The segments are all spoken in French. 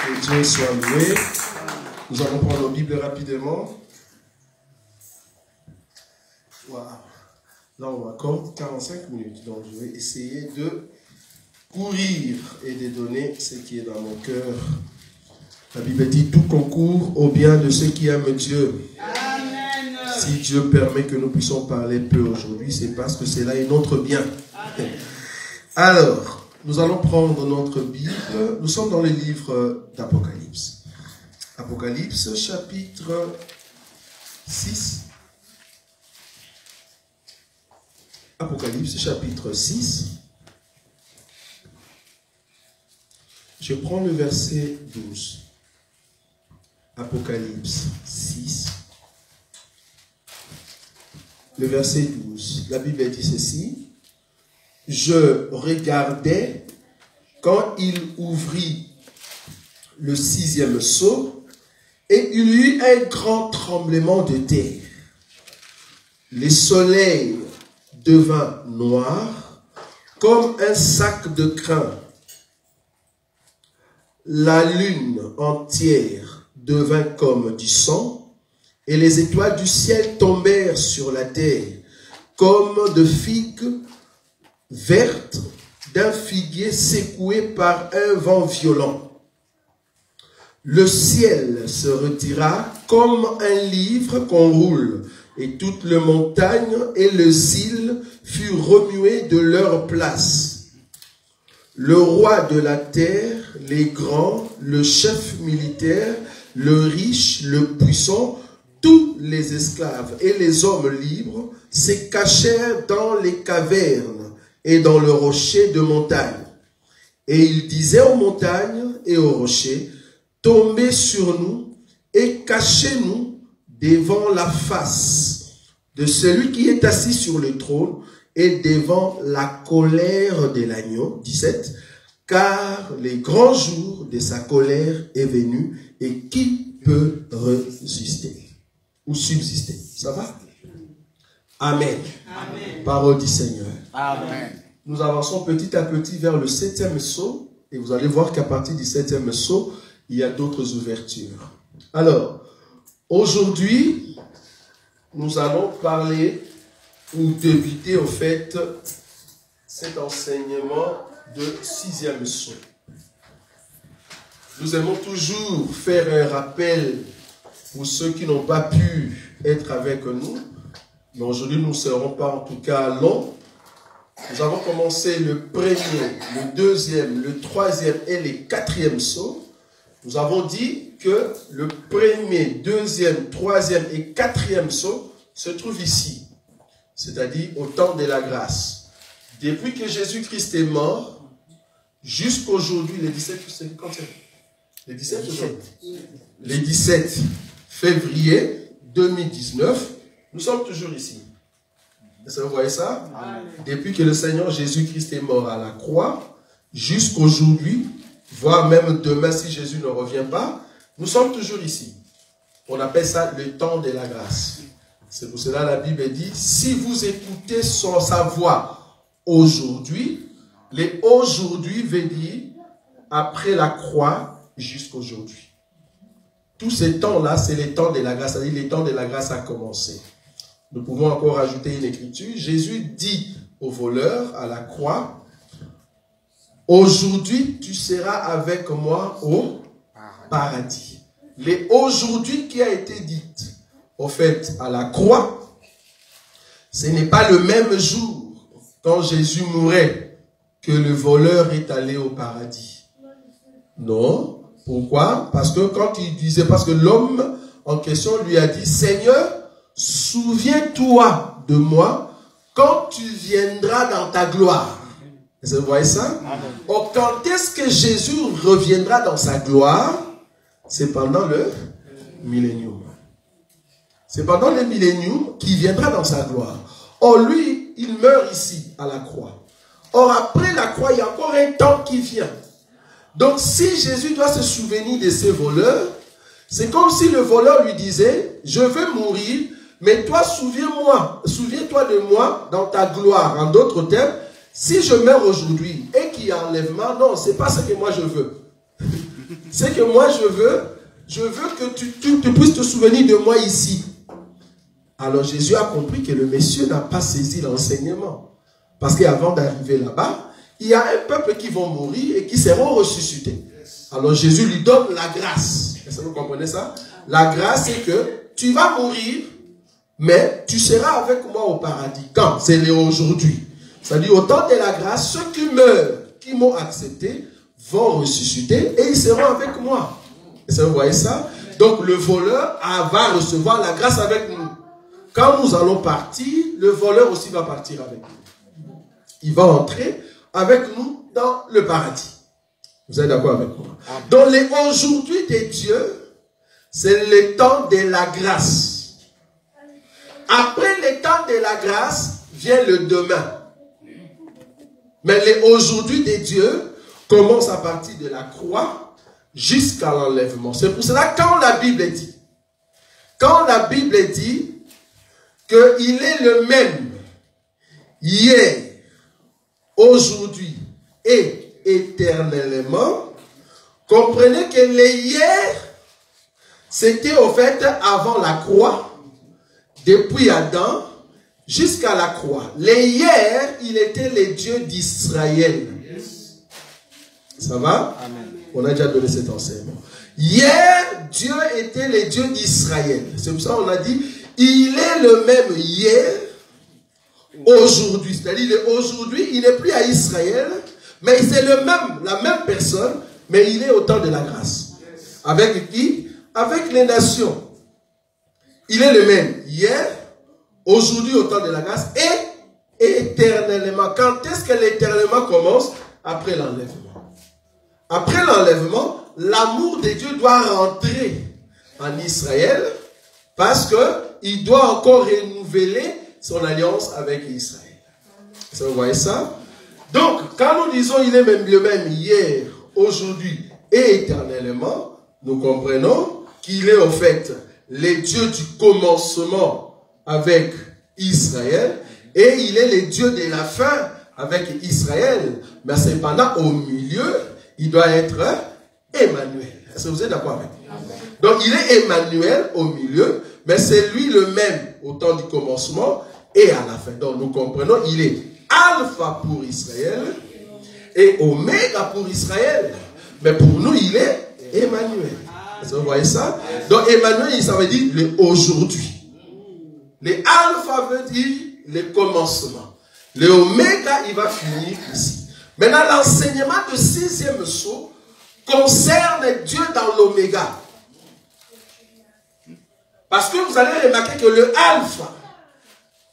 Que Dieu soit loué. Nous allons prendre nos Bibles rapidement. Wow. Là, on a comme 45 minutes. Donc, je vais essayer de courir et de donner ce qui est dans mon cœur. La Bible dit, tout concourt au bien de ceux qui aiment Dieu. Amen. Si Dieu permet que nous puissions parler peu aujourd'hui, c'est parce que c'est là un autre bien. Amen. Alors, nous allons prendre notre Bible. Nous sommes dans le livre d'Apocalypse. Apocalypse, chapitre 6. Apocalypse, chapitre 6. Je prends le verset 12. Apocalypse 6. Le verset 12. La Bible dit ceci. Je regardais quand il ouvrit le 6e sceau et il y eut un grand tremblement de terre. Le soleil devint noir comme un sac de crin. La lune entière devint comme du sang et les étoiles du ciel tombèrent sur la terre comme de figues verte d'un figuier secoué par un vent violent. Le ciel se retira comme un livre qu'on roule, et toutes les montagnes et les îles furent remuées de leur place. Le roi de la terre, les grands, le chef militaire, le riche, le puissant, tous les esclaves et les hommes libres se cachèrent dans les cavernes et dans le rocher de montagne. Et il disait aux montagnes et aux rochers, tombez sur nous et cachez-nous devant la face de celui qui est assis sur le trône et devant la colère de l'agneau. 17. Car les grands jours de sa colère est venu et qui peut résister ou subsister? Ça va? Amen. Amen. Parole du Seigneur. Amen. Nous avançons petit à petit vers le 7e sceau et vous allez voir qu'à partir du 7e sceau, il y a d'autres ouvertures. Alors, aujourd'hui, nous allons parler ou débuter au fait cet enseignement de 6e sceau. Nous aimons toujours faire un rappel pour ceux qui n'ont pas pu être avec nous. Mais aujourd'hui, nous ne serons pas en tout cas longs. Nous avons commencé le premier, le deuxième, le troisième et le 4e sceau. Nous avons dit que le premier, deuxième, troisième et 4e sceau se trouvent ici. C'est-à-dire au temps de la grâce. Depuis que Jésus-Christ est mort, jusqu'aujourd'hui, le 17 février 2019, nous sommes toujours ici. Est-ce que vous voyez ça? Amen. Depuis que le Seigneur Jésus-Christ est mort à la croix, jusqu'aujourd'hui, voire même demain si Jésus ne revient pas, nous sommes toujours ici. On appelle ça le temps de la grâce. C'est pour cela que la Bible dit, si vous écoutez sa voix aujourd'hui, les aujourd'hui veut dire après la croix jusqu'aujourd'hui. Tous ces temps-là, c'est les temps de la grâce, c'est-à-dire les temps de la grâce a commencé. Nous pouvons encore ajouter une écriture. Jésus dit au voleur à la croix, aujourd'hui tu seras avec moi au paradis. Les aujourd'hui qui a été dit, au fait, à la croix, ce n'est pas le même jour, quand Jésus mourait, que le voleur est allé au paradis. Non. Pourquoi? Parce que quand il disait, parce que l'homme en question lui a dit, Seigneur, souviens-toi de moi quand tu viendras dans ta gloire. Vous voyez ça? Oh, quand est-ce que Jésus reviendra dans sa gloire? C'est pendant le millénium. C'est pendant le millénium qu'il viendra dans sa gloire. Or, lui, il meurt ici, à la croix. Or, après la croix, il y a encore un temps qui vient. Donc, si Jésus doit se souvenir de ces voleurs, c'est comme si le voleur lui disait, je veux mourir, mais toi, souviens-toi de moi dans ta gloire. En d'autres termes, si je meurs aujourd'hui et qu'il y a enlèvement, non, c'est pas ce que moi je veux. C'est que moi, je veux que tu puisses te souvenir de moi ici. Alors Jésus a compris que le monsieur n'a pas saisi l'enseignement. Parce qu'avant d'arriver là-bas, il y a un peuple qui vont mourir et qui seront ressuscités. Alors Jésus lui donne la grâce. Est-ce que vous comprenez ça? La grâce, c'est que tu vas mourir, mais tu seras avec moi au paradis. Quand? C'est aujourd'hui. C'est-à-dire, au temps de la grâce, ceux qui meurent, qui m'ont accepté, vont ressusciter et ils seront avec moi. Est-ce que vous voyez ça? Donc le voleur va recevoir la grâce avec nous. Quand nous allons partir, le voleur aussi va partir avec nous. Il va entrer avec nous dans le paradis. Vous êtes d'accord avec moi? Donc les aujourd'hui de Dieu, c'est le temps de la grâce. Après le temps de la grâce, vient le demain. Mais les aujourd'hui de Dieu commence à partir de la croix jusqu'à l'enlèvement. C'est pour cela quand la Bible dit qu'il est le même hier, aujourd'hui et éternellement, comprenez que les hier, c'était au fait avant la croix, depuis Adam jusqu'à la croix. Les hier, il était le Dieu d'Israël. Ça va? Amen. On a déjà donné cet enseignement. Hier, Dieu était le Dieu d'Israël. C'est pour ça qu'on a dit, il est le même hier, aujourd'hui. C'est-à-dire, aujourd'hui, il n'est plus à Israël, mais c'est la même personne, mais il est au temps de la grâce. Avec qui? Avec les nations. Il est le même hier, aujourd'hui au temps de la grâce, et éternellement. Quand est-ce que l'éternellement commence? Après l'enlèvement. Après l'enlèvement, l'amour de Dieu doit rentrer en Israël parce qu'il doit encore renouveler son alliance avec Israël. Vous voyez ça? Donc, quand nous disons il est même le même hier, aujourd'hui et éternellement, nous comprenons qu'il est en fait le Dieu du commencement avec Israël et il est le Dieu de la fin avec Israël. Mais cependant, au milieu, il doit être Emmanuel. Est-ce que vous êtes d'accord avec moi? Donc, il est Emmanuel au milieu, mais c'est lui le même au temps du commencement et à la fin. Donc, nous comprenons, il est Alpha pour Israël et Oméga pour Israël. Mais pour nous, il est Emmanuel. Est-ce que vous voyez ça? Donc, Emmanuel, ça veut dire le aujourd'hui. Le Alpha veut dire le commencement. Le Oméga, il va finir ici. Maintenant, l'enseignement de 6e sceau concerne Dieu dans l'Oméga. Parce que vous allez remarquer que le Alpha,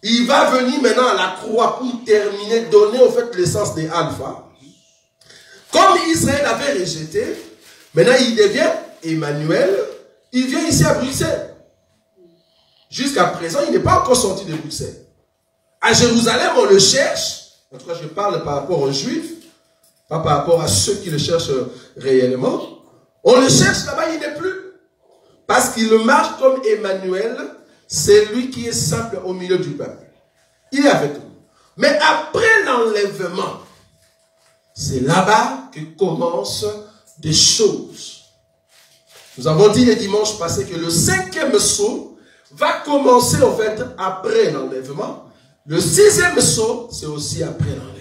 il va venir maintenant à la croix pour terminer, donner au fait l'essence des Alpha. Comme Israël avait rejeté, maintenant il devient Emmanuel, il vient ici à Bruxelles. Jusqu'à présent, il n'est pas encore sorti de Bruxelles. À Jérusalem, on le cherche. En tout cas, je parle par rapport aux Juifs, pas par rapport à ceux qui le cherchent réellement. On le cherche là-bas, il n'est plus. Parce qu'il marche comme Emmanuel, c'est lui qui est simple au milieu du peuple. Il est avec nous. Mais après l'enlèvement, c'est là-bas que commencent des choses. Nous avons dit le dimanche passé que le 5e sceau va commencer en fait après l'enlèvement. Le 6e sceau, c'est aussi après l'enlèvement.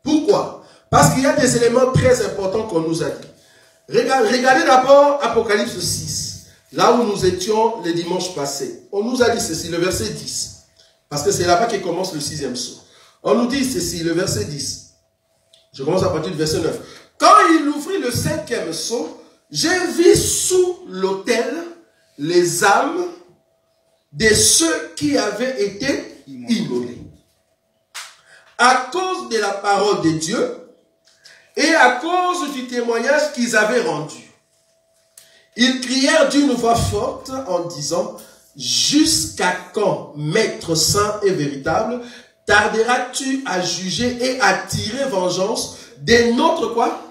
Pourquoi? Parce qu'il y a des éléments très importants qu'on nous a dit. Regardez d'abord Apocalypse 6, là où nous étions le dimanche passé. On nous a dit ceci, le verset 10. Parce que c'est là-bas que commence le 6e sceau. On nous dit ceci, le verset 10. Je commence à partir du verset 9. Quand il ouvrit le 5e sceau, j'ai vu sous l'autel les âmes de ceux qui avaient été immolés. À cause de la parole de Dieu et à cause du témoignage qu'ils avaient rendu. Ils crièrent d'une voix forte en disant, jusqu'à quand, Maître saint et véritable, tarderas-tu à juger et à tirer vengeance de notre quoi?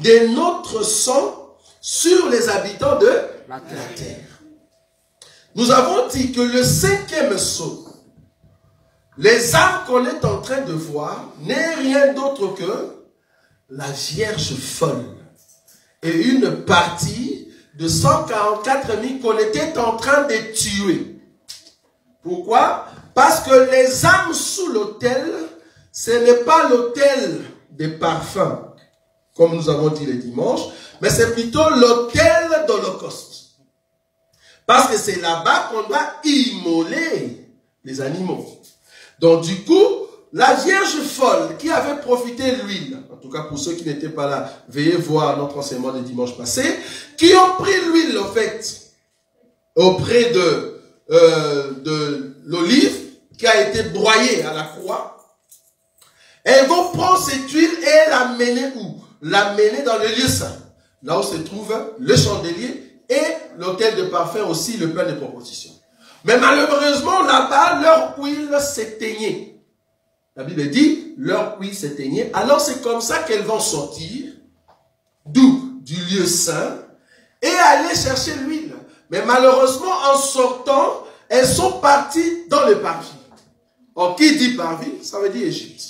De notre sang sur les habitants de la terre. Nous avons dit que le 5e sceau, les âmes qu'on est en train de voir, n'est rien d'autre que la Vierge folle. et une partie de 144 000 qu'on était en train de tuer. Pourquoi? Parce que les âmes sous l'autel, ce n'est pas l'autel des parfums, comme nous avons dit le dimanche, mais c'est plutôt l'autel d'Holocauste. Parce que c'est là-bas qu'on doit immoler les animaux. Donc du coup, la Vierge folle qui avait profité de l'huile, en tout cas pour ceux qui n'étaient pas là, veuillez voir notre enseignement de dimanche passé, qui ont pris l'huile en fait auprès de l'olive qui a été broyée à la croix. Elles vont prendre cette huile et la mener où? La mener dans le lieu saint, là où se trouve le chandelier et l'autel de parfum aussi, le pain de proposition. Mais malheureusement, là-bas, leur huile s'éteignait. La Bible dit, leur huile s'éteignait. Alors c'est comme ça qu'elles vont sortir, d'où? Du lieu saint, et aller chercher l'huile. Mais malheureusement, en sortant, elles sont parties dans le parvis. Or, qui dit parvis? Ça veut dire Égypte.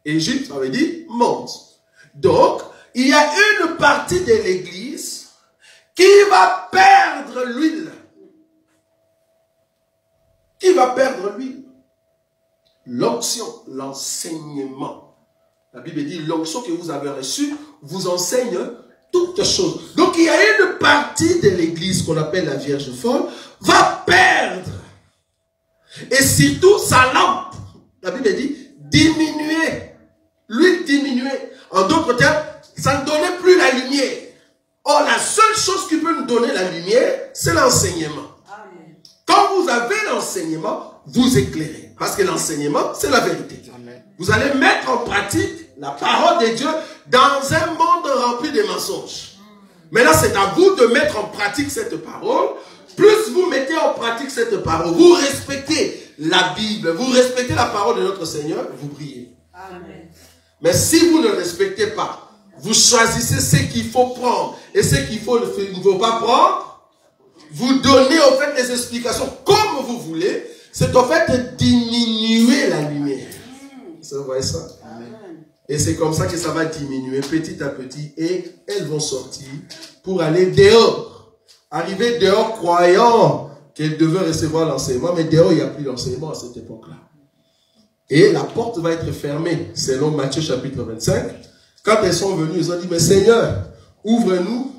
Égypte, ça veut dire monde. Donc, il y a une partie de l'église qui va perdre l'huile. Qui va perdre l'huile? L'onction, l'enseignement. La Bible dit, l'onction que vous avez reçue vous enseigne toutes choses. Donc, il y a une partie de l'église qu'on appelle la Vierge folle, va perdre. Et surtout, sa lampe. La Bible dit, diminuer. L'huile diminuer. En d'autres termes, ça ne donnait plus la lumière. Or, la seule chose qui peut nous donner la lumière, c'est l'enseignement. Quand vous avez l'enseignement, vous éclairez. Parce que l'enseignement, c'est la vérité. Amen. Vous allez mettre en pratique la parole de Dieu dans un monde rempli de mensonges. Maintenant, c'est à vous de mettre en pratique cette parole. Plus vous mettez en pratique cette parole, vous respectez la Bible, vous respectez la parole de notre Seigneur, vous brillez. Amen. Mais si vous ne respectez pas, vous choisissez ce qu'il faut prendre et ce qu'il ne faut pas prendre, vous donnez en fait des explications comme vous voulez, c'est en fait de diminuer la lumière. Vous voyez ça? Amen. Et c'est comme ça que ça va diminuer petit à petit et elles vont sortir pour aller dehors. Arriver dehors croyant qu'elles devaient recevoir l'enseignement, mais dehors il n'y a plus d'enseignement à cette époque-là. Et la porte va être fermée, selon Matthieu chapitre 25. Quand elles sont venues, ils ont dit, mais Seigneur, ouvre-nous.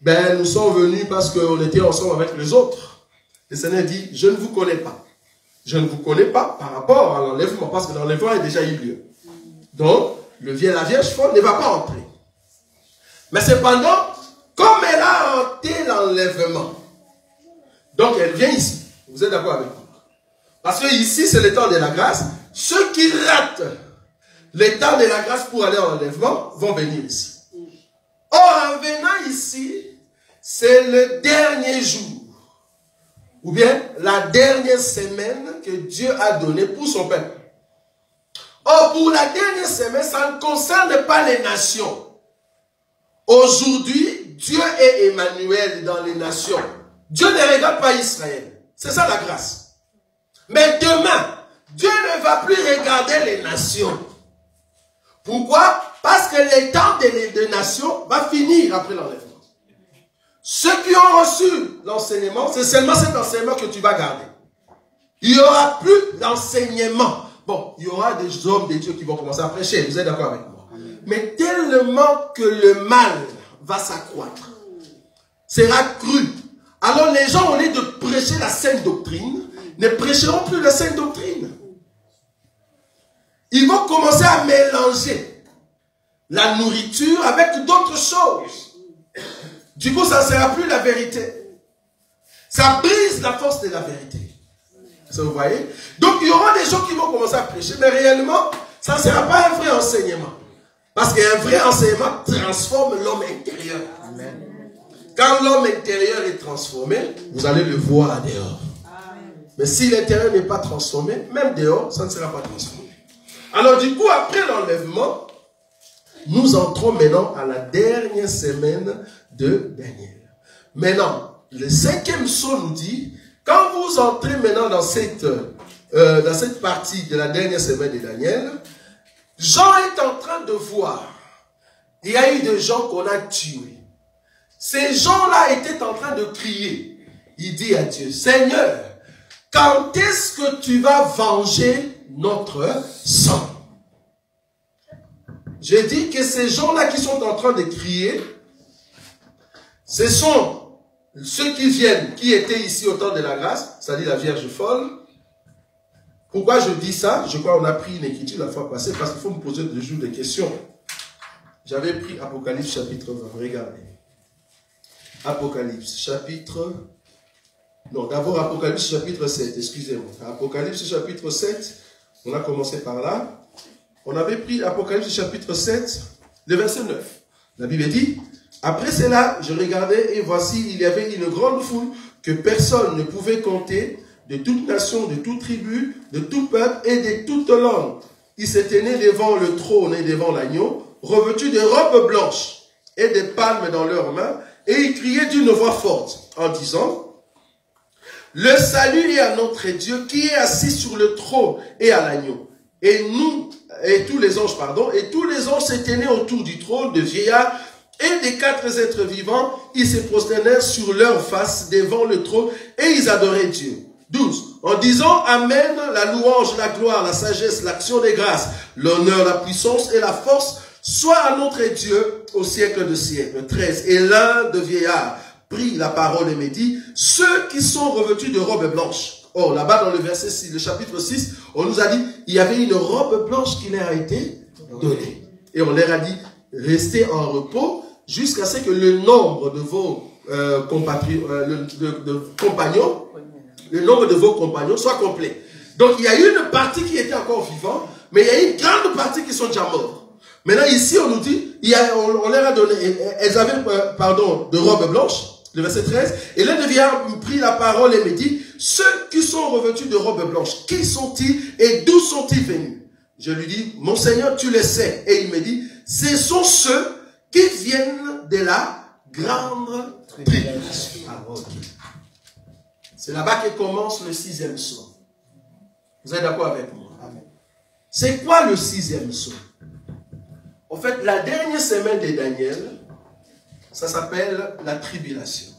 Ben, nous sommes venus parce qu'on était ensemble avec les autres. Le Seigneur dit, je ne vous connais pas. Je ne vous connais pas par rapport à l'enlèvement, parce que l'enlèvement a déjà eu lieu. Donc, la Vierge folle ne va pas entrer. Mais cependant, comme elle a hanté l'enlèvement, donc elle vient ici. Vous êtes d'accord avec moi? Parce que ici, c'est le temps de la grâce. Ceux qui ratent le temps de la grâce pour aller en enlèvement vont venir ici. Or, en venant ici, c'est le dernier jour, ou bien la dernière semaine que Dieu a donnée pour son peuple. Or, pour la dernière semaine, ça ne concerne pas les nations. Aujourd'hui, Dieu est Emmanuel dans les nations. Dieu ne regarde pas Israël. C'est ça la grâce. Mais demain, Dieu ne va plus regarder les nations. Pourquoi? Parce que le temps des nations va finir après l'enlèvement. Ceux qui ont reçu l'enseignement, c'est seulement cet enseignement que tu vas garder. Il n'y aura plus d'enseignement. Bon, il y aura des hommes de Dieu qui vont commencer à prêcher. Vous êtes d'accord avec moi? Mais tellement que le mal va s'accroître, sera cru. Alors les gens, au lieu de prêcher la sainte doctrine, ne prêcheront plus la sainte doctrine. Ils vont commencer à mélanger la nourriture avec d'autres choses. Du coup, ça ne sera plus la vérité. Ça brise la force de la vérité. Ça, vous voyez? Donc, il y aura des gens qui vont commencer à prêcher, mais réellement, ça ne sera pas un vrai enseignement. Parce qu'un vrai enseignement transforme l'homme intérieur. Amen. Quand l'homme intérieur est transformé, vous allez le voir dehors. Amen. Mais si l'intérieur n'est pas transformé, même dehors, ça ne sera pas transformé. Alors du coup, après l'enlèvement, nous entrons maintenant à la dernière semaine de Daniel. Maintenant, le 5e psaume nous dit, quand vous entrez maintenant dans cette partie de la dernière semaine de Daniel, Jean est en train de voir il y a eu des gens qu'on a tués. Ces gens-là étaient en train de crier. Il dit à Dieu, Seigneur, quand est-ce que tu vas venger notre sang? J'ai dit que ces gens-là qui sont en train de crier, ce sont ceux qui viennent, qui étaient ici au temps de la grâce, c'est-à-dire la Vierge folle. Pourquoi je dis ça? Je crois qu'on a pris une écriture la fois passée, parce qu'il faut me poser toujours des questions. J'avais pris Apocalypse chapitre 20, regardez. Apocalypse chapitre... Non, d'abord Apocalypse chapitre 7, excusez-moi. Apocalypse chapitre 7, on a commencé par là. On avait pris Apocalypse chapitre 7, le verset 9. La Bible dit, après cela, je regardais et voici, il y avait une grande foule que personne ne pouvait compter, de toute nation, de toute tribu, de tout peuple et de toute langue. Ils se tenaient devant le trône et devant l'agneau, revêtus de robes blanches et des palmes dans leurs mains, et ils criaient d'une voix forte en disant, le salut est à notre Dieu qui est assis sur le trône et à l'agneau. Et nous, et tous les anges, pardon, et tous les anges se tenaient autour du trône de vieillards et des 4 êtres vivants, ils se prosternèrent sur leur face devant le trône et ils adoraient Dieu. 12. En disant Amen, la louange, la gloire, la sagesse, l'action des grâces, l'honneur, la puissance et la force, soit à notre Dieu au siècle de siècle. 13. Et l'un de vieillards prit la parole et me dit, ceux qui sont revêtus de robes blanches. Or, là-bas dans le verset 6, le chapitre 6, on nous a dit, il y avait une robe blanche qui leur a été donnée. Et on leur a dit, restez en repos jusqu'à ce que le nombre de vos compagnons, le nombre de vos compagnons soit complet. Donc, il y a eu une partie qui était encore vivante, mais il y a une grande partie qui sont déjà morts. Maintenant, ici, on nous dit, on leur a donné, elles avaient, de robes blanches, le verset 13, et l'un de vieillards prit la parole et me dit, ceux qui sont revêtus de robes blanches, qui sont-ils et d'où sont-ils venus? Je lui dis, mon Seigneur, tu le sais. Et il me dit, ce sont ceux qui viennent de la grande tribulation. Ah, okay. C'est là-bas que commence le 6e psaume. Vous êtes d'accord avec moi? C'est quoi le 6e psaume? En fait, la dernière semaine de Daniel, ça s'appelle la tribulation.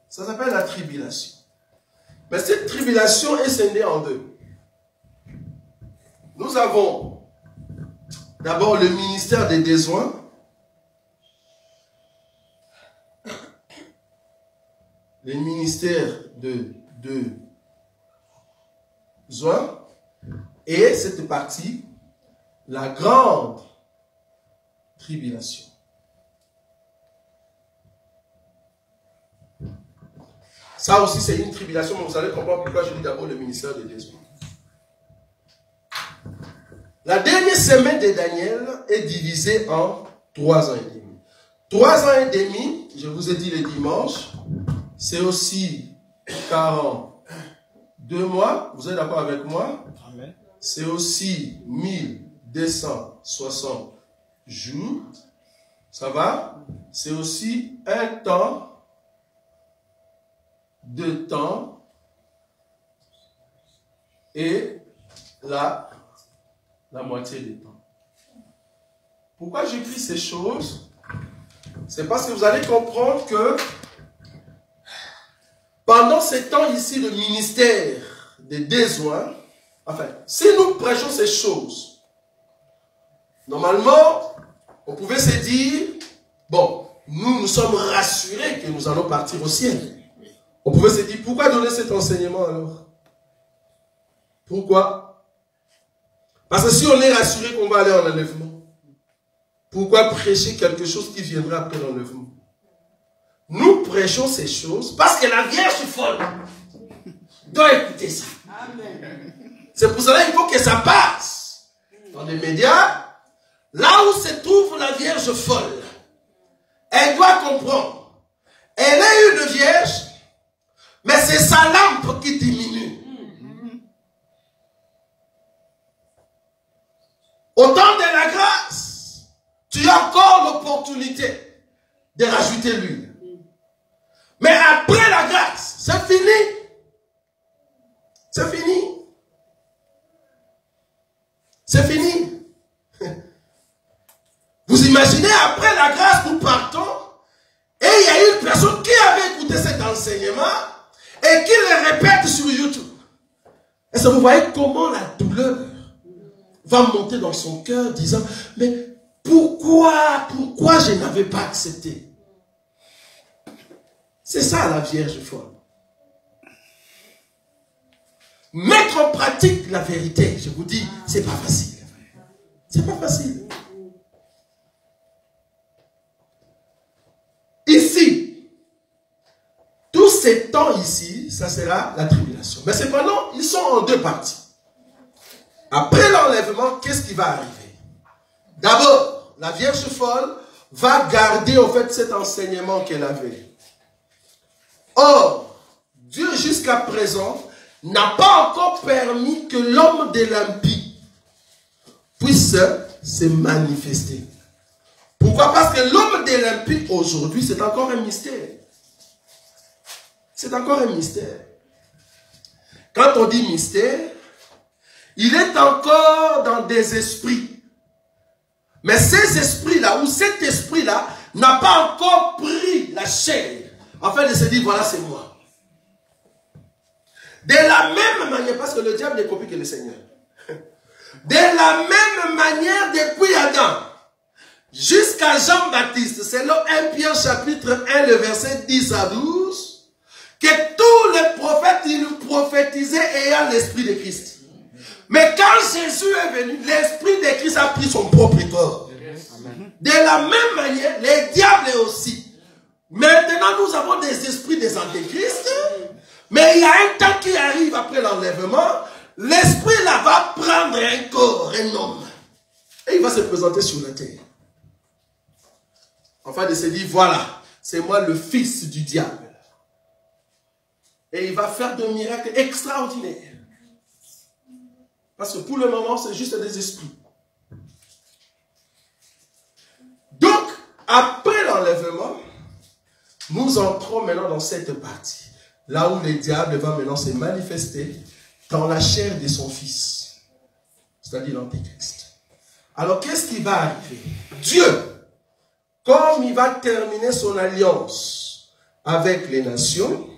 Ça s'appelle la tribulation. Mais cette tribulation est scindée en deux. Nous avons d'abord le ministère des besoins. Le ministère de besoins. Et cette partie, la grande tribulation. Ça aussi, c'est une tribulation, mais vous allez comprendre pourquoi je dis d'abord le ministère des besoins. La dernière semaine de Daniel est divisée en 3 ans et demi. 3 ans et demi, je vous ai dit le dimanche, c'est aussi 42 mois. Vous êtes d'accord avec moi? Amen. C'est aussi 1260 jours. Ça va? C'est aussi un temps, 2 temps et la moitié du temps. Pourquoi j'écris ces choses? C'est parce que vous allez comprendre que pendant ces temps ici, le ministère des besoins, enfin, si nous prêchons ces choses, normalement, on pouvait se dire, bon, nous sommes rassurés que nous allons partir au ciel. On pouvait se dire, pourquoi donner cet enseignement alors? Pourquoi? Parce que si on est rassuré qu'on va aller en enlèvement, pourquoi prêcher quelque chose qui viendra après l'enlèvement? Nous prêchons ces choses parce que la Vierge folle doit écouter ça. C'est pour cela qu'il faut que ça passe dans les médias, là où se trouve la Vierge folle. Elle doit comprendre. Elle est une vierge, mais c'est sa lampe qui diminue. Au temps de la grâce, tu as encore l'opportunité de rajouter l'huile. Mais après la grâce, c'est fini. C'est fini. C'est fini. Vous imaginez, après la grâce, nous partons, et il y a une personne qui avait écouté cet enseignement, et qui le répète sur YouTube. Est-ce que vous voyez comment la douleur va monter dans son cœur, disant, mais pourquoi je n'avais pas accepté? C'est ça la Vierge folle. Mettre en pratique la vérité, je vous dis, c'est pas facile. C'est pas facile. Ici, tous ces temps ici, ça sera la tribulation. Mais cependant, ils sont en deux parties. Après l'enlèvement, qu'est-ce qui va arriver? D'abord, la Vierge folle va garder au fait cet enseignement qu'elle avait. Or, Dieu jusqu'à présent n'a pas encore permis que l'homme de l'impie puisse se manifester. Pourquoi? Parce que l'homme de l'impie aujourd'hui, c'est encore un mystère. C'est encore un mystère. Quand on dit mystère, il est encore dans des esprits. Mais ces esprits-là, ou cet esprit-là, n'a pas encore pris la chair, afin de se dire, voilà, c'est moi. De la même manière, parce que le diable n'est copié que le Seigneur. De la même manière, depuis Adam, jusqu'à Jean-Baptiste, selon 1 Pierre chapitre 1, le verset 10 à 12, que tous les prophètes, ils prophétisaient ayant l'esprit de Christ. Mais quand Jésus est venu, l'esprit de Christ a pris son propre corps. De la même manière, les diables aussi. Maintenant, nous avons des esprits des antéchrists, mais il y a un temps qui arrive après l'enlèvement, l'esprit là va prendre un corps, un homme, et il va se présenter sur la terre. Enfin, de se dire, voilà, c'est moi le fils du diable. Et il va faire des miracles extraordinaires. Parce que pour le moment, c'est juste des esprits. Donc, après l'enlèvement, nous entrons maintenant dans cette partie. Là où le diable va maintenant se manifester dans la chair de son fils. C'est-à-dire l'Antéchrist. Alors, qu'est-ce qui va arriver? Dieu, comme il va terminer son alliance avec les nations,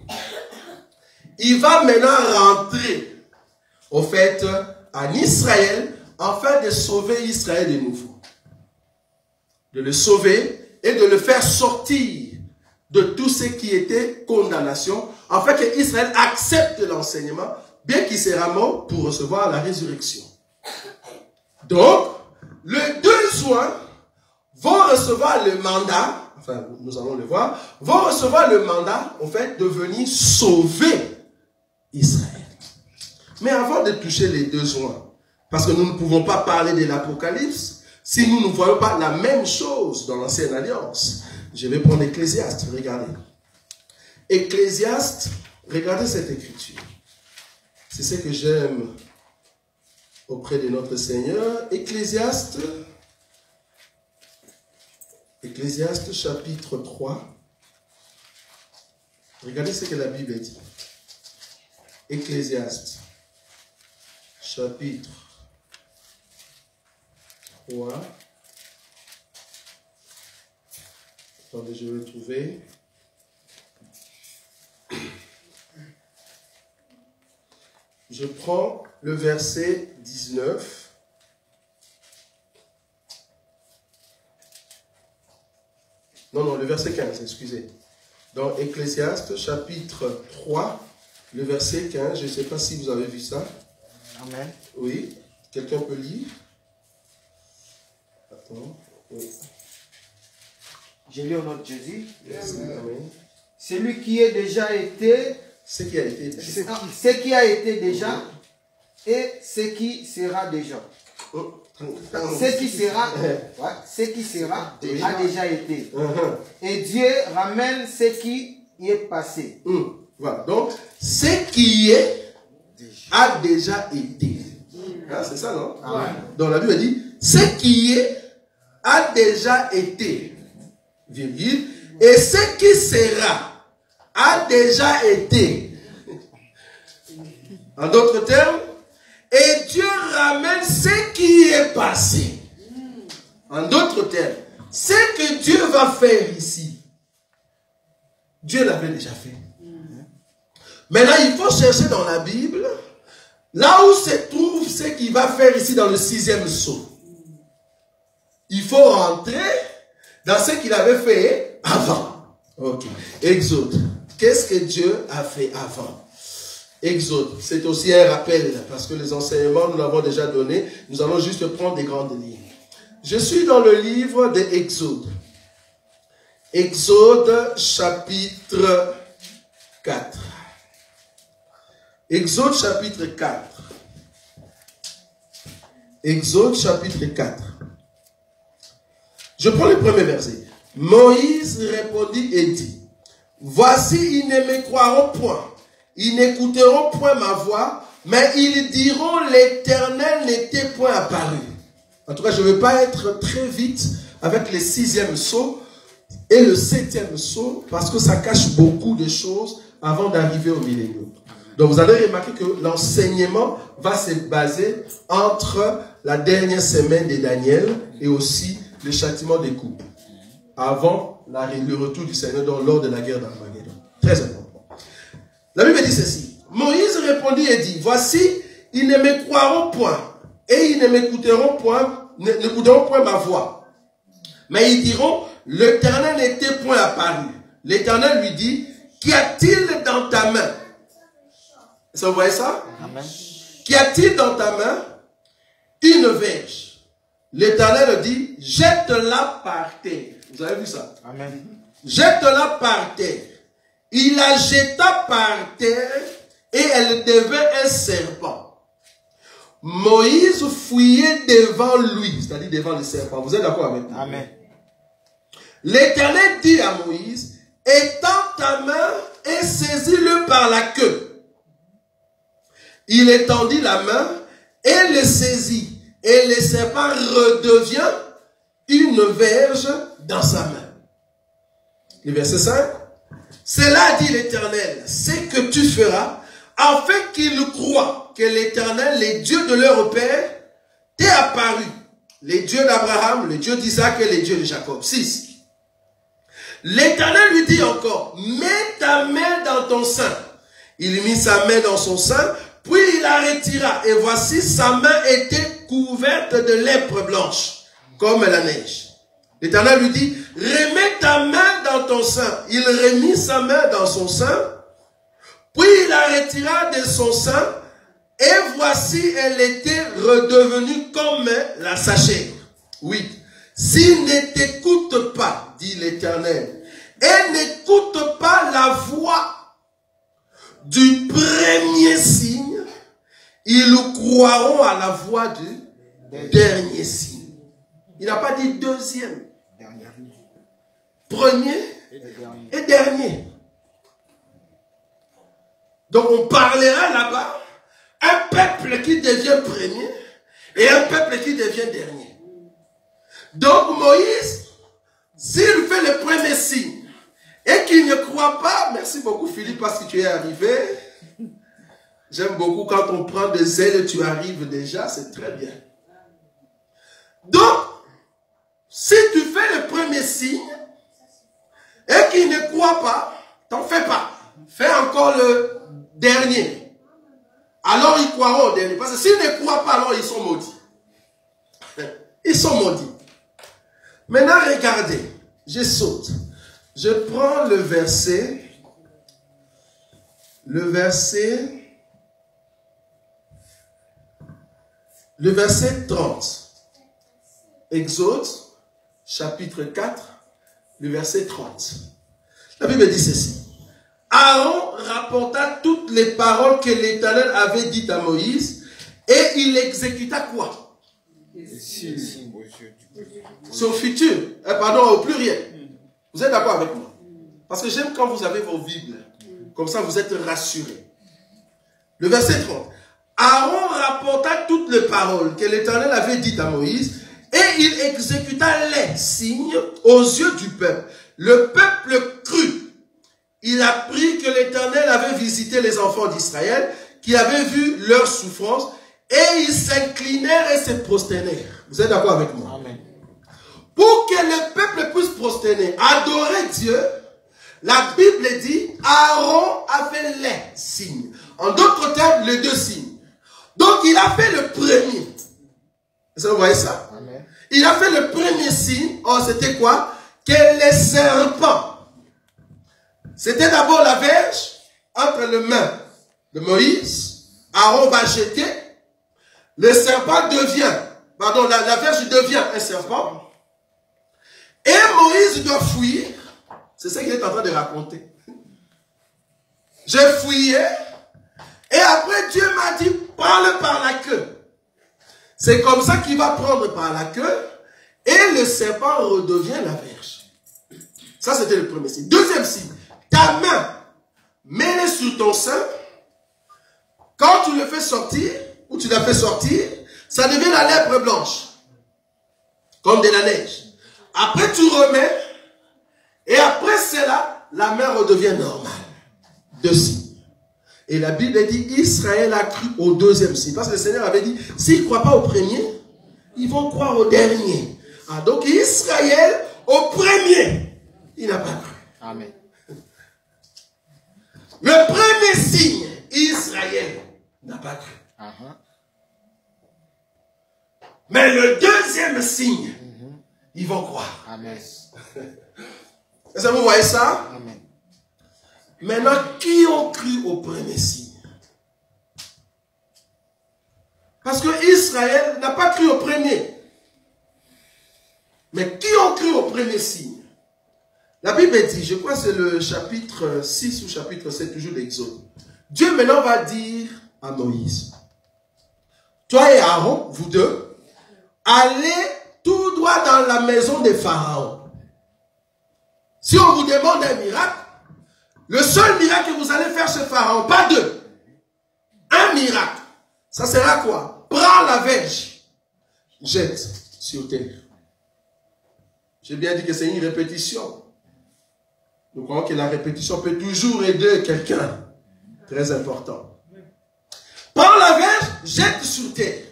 il va maintenant rentrer, au fait, en Israël, afin de sauver Israël de nouveau. De le sauver et de le faire sortir de tout ce qui était condamnation, afin que Israël accepte l'enseignement, bien qu'il sera mort pour recevoir la résurrection. Donc, les 2 juin vont recevoir le mandat, enfin nous allons le voir, vont recevoir le mandat, en fait, de venir sauver Israël. Mais avant de toucher les 2 juin, parce que nous ne pouvons pas parler de l'Apocalypse si nous ne voyons pas la même chose dans l'Ancienne Alliance. Je vais prendre Ecclésiaste, regardez. Ecclésiaste, regardez cette écriture. C'est ce que j'aime auprès de notre Seigneur. Ecclésiaste chapitre 3. Regardez ce que la Bible dit. Ecclésiaste chapitre 3. Attendez, je vais le trouver. Je prends le verset 19. Non, le verset 15, excusez. Dans Ecclésiaste, chapitre 3, le verset 15, je ne sais pas si vous avez vu ça. Amen. Oui, quelqu'un peut lire? Attends, oui. Je lis au nom de Jésus. Yes. Amen. Celui qui est déjà été, Ce qui a été dit. ce qui a été déjà et ce qui sera déjà. Ce qui sera, a déjà été. Et Dieu ramène ce qui y est passé. Voilà. Donc, ce qui est a déjà été. Hein, c'est ça, non? Donc, la Bible dit, ce qui est a déjà été. Virgule. Et ce qui sera a déjà été. En d'autres termes, et Dieu ramène ce qui est passé. En d'autres termes, Ce que Dieu va faire ici, Dieu l'avait déjà fait. Maintenant, il faut chercher dans la Bible, là où se trouve ce qu'il va faire ici dans le 6e sceau. Il faut rentrer dans ce qu'il avait fait avant. Ok. Exode. Qu'est-ce que Dieu a fait avant? Exode. C'est aussi un rappel, parce que les enseignements, nous l'avons déjà donné. Nous allons juste prendre des grandes lignes. Je suis dans le livre de Exode. Exode chapitre 4. Exode chapitre 4. Exode chapitre 4. Je prends le premier verset. Moïse répondit et dit, voici, ils ne me croiront point, ils n'écouteront point ma voix, mais ils diront, l'Éternel n'était point apparu. En tout cas, je ne veux pas être très vite avec le 6e sceau et le 7e sceau, parce que ça cache beaucoup de choses avant d'arriver au millénium. Donc vous allez remarquer que l'enseignement va se baser entre la dernière semaine de Daniel et aussi le châtiment des couples, avant le retour du Seigneur lors de la guerre d'Armageddon. Très important. La Bible dit ceci. Moïse répondit et dit, voici, ils ne me croiront point, et ils ne m'écouteront point, n'écouteront point ma voix. Mais ils diront, l'Éternel n'était point apparu. L'Éternel lui dit, qu'y a-t-il dans ta main? Vous voyez ça? Amen. Qu'y a-t-il dans ta main? Une verge. L'Éternel dit, jette-la par terre. Vous avez vu ça? Amen. Jette-la par terre. Il la jeta par terre et elle devint un serpent. Moïse fouillait devant lui, c'est-à-dire devant le serpent. Vous êtes d'accord avec moi? Amen. L'Éternel dit à Moïse, étends ta main et saisis-le par la queue. Il étendit la main et le saisit. Et le serpent redevient une verge dans sa main. Le verset 5. Cela dit l'Éternel, c'est que tu feras, afin qu'ils croient que l'Éternel, les dieux de leur père, t'est apparu. Les dieux d'Abraham, les dieux d'Isaac et les dieux de Jacob. 6. L'Éternel lui dit encore, mets ta main dans ton sein. Il mit sa main dans son sein, puis il la retira. Et voici, sa main était couverte de lèpre blanche, comme la neige. L'Éternel lui dit, remets ta main dans ton sein. Il remit sa main dans son sein, puis il la retira de son sein, et voici, elle était redevenue comme la sachère. 8. S'il ne t'écoute pas, dit l'Éternel, et n'écoute pas la voix du premier signe, ils croiront à la voix du dernier signe. Il n'a pas dit deuxième. Premier et dernier. Donc on parlera là-bas un peuple qui devient premier et un peuple qui devient dernier. Donc Moïse, s'il fait le premier signe et qu'il ne croit pas, merci beaucoup Philippe parce que tu es arrivé. J'aime beaucoup quand on prend de zèle et tu arrives déjà, c'est très bien. Donc, si tu fais le premier signe et qu'il ne croit pas, t'en fais pas. Fais encore le dernier. Alors ils croiront au dernier. Parce que s'ils ne croient pas, alors ils sont maudits. Ils sont maudits. Maintenant, regardez. Je saute. Je prends le verset. Le verset 30. Exode, chapitre 4, le verset 30. La Bible dit ceci. Aaron rapporta toutes les paroles que l'Éternel avait dites à Moïse et il exécuta quoi? Son futur. Pardon, au pluriel. Vous êtes d'accord avec moi? Parce que j'aime quand vous avez vos Bibles. Comme ça, vous êtes rassurés. Le verset 30. Aaron rapporta toutes les paroles que l'Éternel avait dites à Moïse et il exécuta les signes aux yeux du peuple. Le peuple crut. Il apprit que l'Éternel avait visité les enfants d'Israël, qui avaient vu leur souffrance, et ils s'inclinèrent et se prosternèrent. Vous êtes d'accord avec moi? Amen. Pour que le peuple puisse prosterner, adorer Dieu, la Bible dit, Aaron a fait les signes. En d'autres termes, les deux signes. Donc, il a fait le premier. Est-ce que vous voyez ça? Amen. Il a fait le premier signe. Oh, c'était quoi? Que les serpents. C'était d'abord la verge entre les mains de Moïse. Aaron va jeter. Le serpent devient, pardon, la verge devient un serpent. Et Moïse doit fuir. C'est ce qu'il est en train de raconter. J'ai fouillé. Et après, Dieu m'a dit, prends-le par la queue. C'est comme ça qu'il va prendre par la queue. Et le serpent redevient la verge. Ça, c'était le premier signe. Deuxième signe. Ta main, mets-le sur ton sein. Quand tu le fais sortir, ou tu l'as fait sortir, ça devient la lèpre blanche. Comme de la neige. Après, tu remets. Et après cela, la main redevient normale. Deux signes. Et la Bible dit, Israël a cru au deuxième signe. Parce que le Seigneur avait dit, s'ils ne croient pas au premier, ils vont croire au dernier. Ah, donc Israël, au premier, il n'a pas cru. Amen. Le premier signe, Israël n'a pas cru. Mais le deuxième signe, ils vont croire. Amen. Est-ce que vous voyez ça? Amen. Maintenant, qui ont cru au premier signe? Parce que Israël n'a pas cru au premier. Mais qui ont cru au premier signe? La Bible dit, je crois que c'est le chapitre 6 ou chapitre 7, toujours d'Exode. Dieu maintenant va dire à Moïse, toi et Aaron, vous deux, allez tout droit dans la maison des pharaons. Si on vous demande un miracle, le seul miracle que vous allez faire chez Pharaon, pas deux, un miracle, ça sera quoi? Prends la verge, jette sur terre. J'ai bien dit que c'est une répétition. Nous croyons que la répétition peut toujours aider quelqu'un. Très important. Prends la verge, jette sur terre.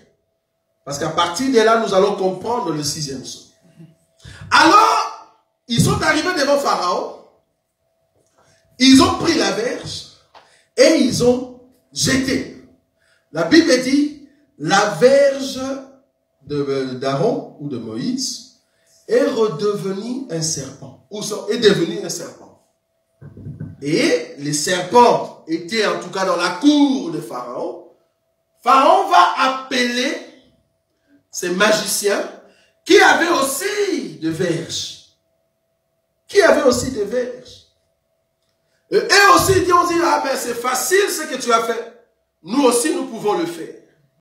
Parce qu'à partir de là, nous allons comprendre le sixième son. Alors, ils sont arrivés devant Pharaon. Ils ont pris la verge et ils ont jeté. La Bible dit, la verge d'Aaron ou de Moïse est redevenue un serpent. Ou est devenue un serpent. Et les serpents étaient en tout cas dans la cour de Pharaon. Pharaon va appeler ces magiciens qui avaient aussi des verges. Qui avaient aussi des verges. Et eux aussi, ils ont dit, ah ben c'est facile ce que tu as fait. Nous aussi, nous pouvons le faire.